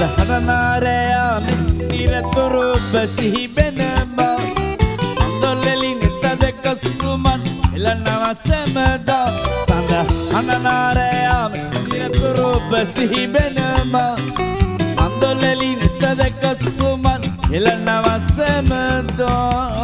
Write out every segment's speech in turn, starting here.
සඳහනනාරයාම නිරතුරු බසිහිබෙනම අන්දොල්ලෙලි නෙත දෙක සුමන් එලනවා සැමදා සඳහනනාරයාම නිරතුරු බසිහිබෙනම අන්දොල්ලෙලි නෙත දෙක සුමන් එලනවා සැමදා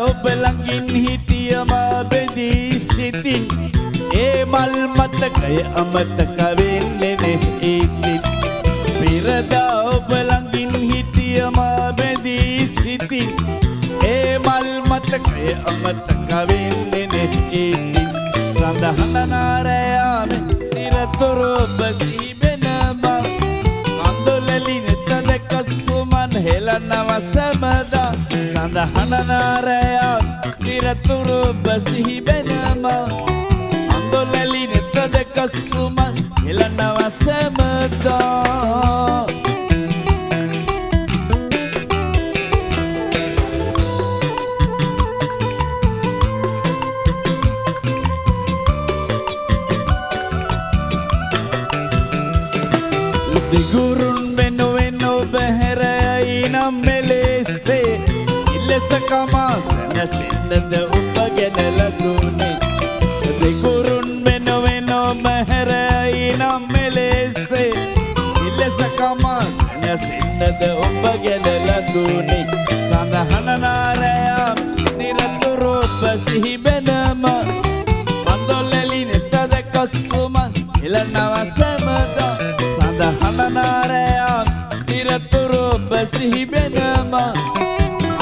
ඔබ ළඟින් හිටියම බෙදී සිටින් ඒ මල් මතකය අමතක වෙන්නේ නෙහිතින් පිරදා ඔබ ළඟින් හිටියම බෙදී සිටින් ඒ මල් මතකය අමතක වෙන්නේ නෙහිතින් සඳහනනාරයාම නිරතුරු බසිබෙනම අන්දොලලි නෙත දෙක සුමන් හෙලනවා සැමදා සඳහනනාරයාම නිරතුරු බසිහිබෙනම අන්දොලලි නෙත දෙක සුමන් හෙලනවා සැමදා දිගුරුන් වෙනුවෙන් ඔබ හැරයි නම් මෙලෙසේ ඉලෙසකමා සැනසෙන්නද ඔබ ගැන ලකුණේ දිගුරුන් වෙනුවෙන් ඔබ හැරයි නම් මෙලෙසේ ඉලෙසකමා සැනසෙන්නද ඔබ ගැන ලකුණේ සඳහනනාරයාම නිරතුරු බසිහිබෙනම අන්දොල්ලලි නෙත දෙක සුමන් එලනවා සැමදා සඳහනනාරයාම නිරතුරු බසිහිබෙනම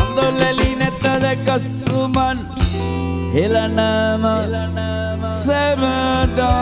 අන්දොල්ලලි නෙත දෙක සුමන් හෙලනම සැමදා